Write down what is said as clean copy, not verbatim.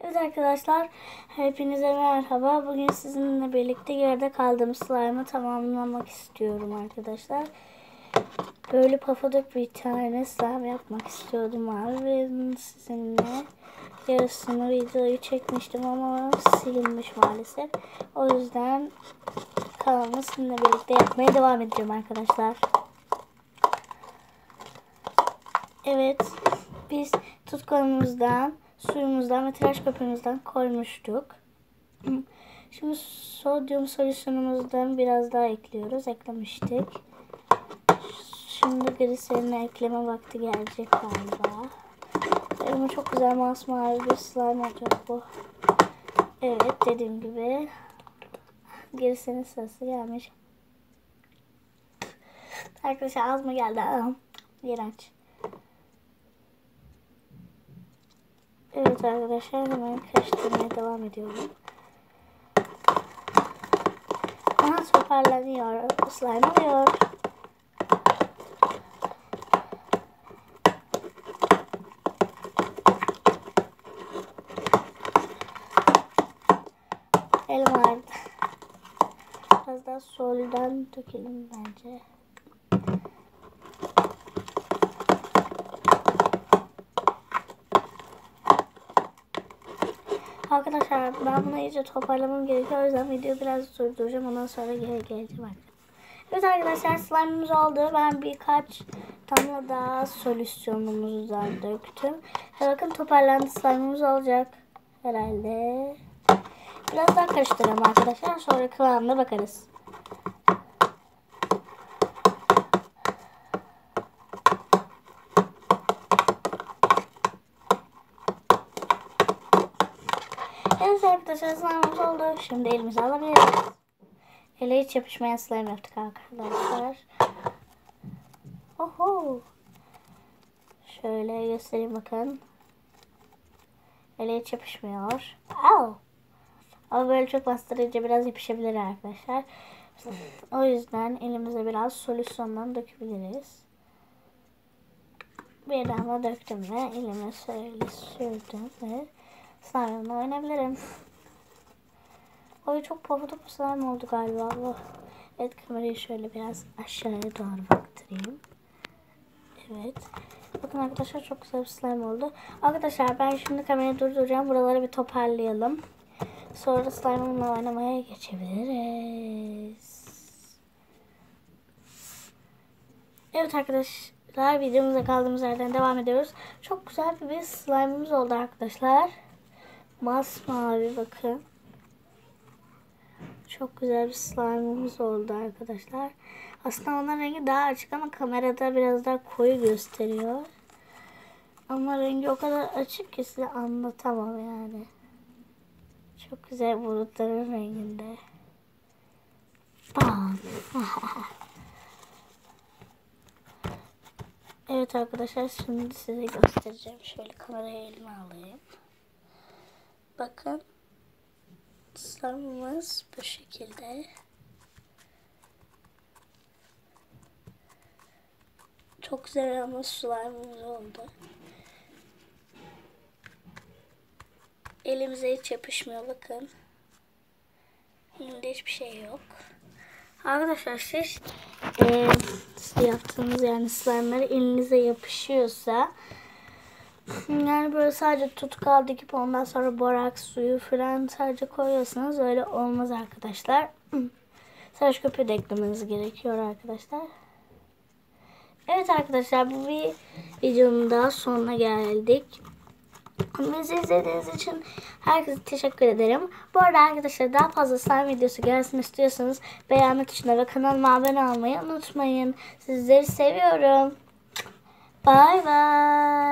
Evet arkadaşlar, hepinize merhaba. Bugün sizinle birlikte yerde kaldığım slime'ı tamamlamak istiyorum arkadaşlar. Böyle pafuduk bir tane slime yapmak istiyordum abi. Ve sizinle yarısını videoyu çekmiştim ama silinmiş maalesef. O yüzden kanalımı sizinle birlikte yapmaya devam edeceğim arkadaşlar. Evet, biz tutkalımızdan, suyumuzdan ve tıraş köpüğümüzden koymuştuk. Şimdi sodyum solüsyonumuzdan biraz daha eklemiştik. Şimdi gliserini ekleme vakti gelecek galiba. Ama çok güzel masmavi bir slime olacak bu. Evet, dediğim gibi gliserin sırası gelmiş. Arkadaşlar az mı geldi? İğrenç. Evet arkadaşlar, hemen karıştırmaya devam ediyorum. Toparlanıyor. Slime oluyor. Elim ağrıdı. Biraz daha soldan dökelim bence. Arkadaşlar ben bunu iyice toparlamam gerekiyor. O yüzden videoyu biraz durduracağım. Ondan sonra geri geleceğim arkadaşlar. Evet arkadaşlar, slime'ımız oldu. Ben birkaç damla daha solüsyonumuzdan döktüm. Bakın toparlandı, slime'ımız olacak herhalde. Biraz daha karıştıralım arkadaşlar. Sonra kıvamına bakarız. Evet arkadaşlar, slime'ımız oldu. Şimdi elimize alabiliriz. Ele hiç yapışmayan slime yaptık arkadaşlar. Oho. Şöyle göstereyim bakın. Ele hiç yapışmıyor. Au. Ama böyle çok bastırınca biraz yapışabilir arkadaşlar. O yüzden elimize biraz solüsyondan dökebiliriz. Bir damla döktüm ve elime şöyle sürdüm ve slime'ımla oynayabilirim. Oy, çok pofuduk bir slime oldu galiba bu. Evet, kamerayı şöyle biraz aşağıya doğru baktırayım. Evet. Bakın arkadaşlar, çok güzel bir slime oldu. Arkadaşlar ben şimdi kamerayı durduracağım. Buraları bir toparlayalım. Sonra slime'ımla oynamaya geçebiliriz. Evet arkadaşlar, videomuza kaldığımız yerden devam ediyoruz. Çok güzel bir slime'ımız oldu arkadaşlar. Masmavi bakın. Çok güzel bir slime'ımız oldu arkadaşlar. Aslında onun rengi daha açık ama kamerada biraz daha koyu gösteriyor. Ama rengi o kadar açık ki size anlatamam yani. Çok güzel bulutların renginde. Evet arkadaşlar, şimdi size göstereceğim. Şöyle kamerayı elime alayım. Bakın. Slime'ımız bu şekilde. Çok güzel ama slime'ımız oldu. Elimize hiç yapışmıyor bakın. Elimde hiçbir şey yok. Arkadaşlar siz yaptığınız yani slime'lar elinize yapışıyorsa, yani böyle sadece tutkal dikip ondan sonra boraks suyu falan sadece koyuyorsanız öyle olmaz arkadaşlar. Tıraş köpüğü de eklemeniz gerekiyor arkadaşlar. Evet arkadaşlar, bu bir videonun daha sonuna geldik. Bizi izlediğiniz için herkese teşekkür ederim. Bu arada arkadaşlar, daha fazla slime videosu gelsin istiyorsanız beğenme tuşuna ve kanalıma abone olmayı unutmayın. Sizleri seviyorum. Bay bay.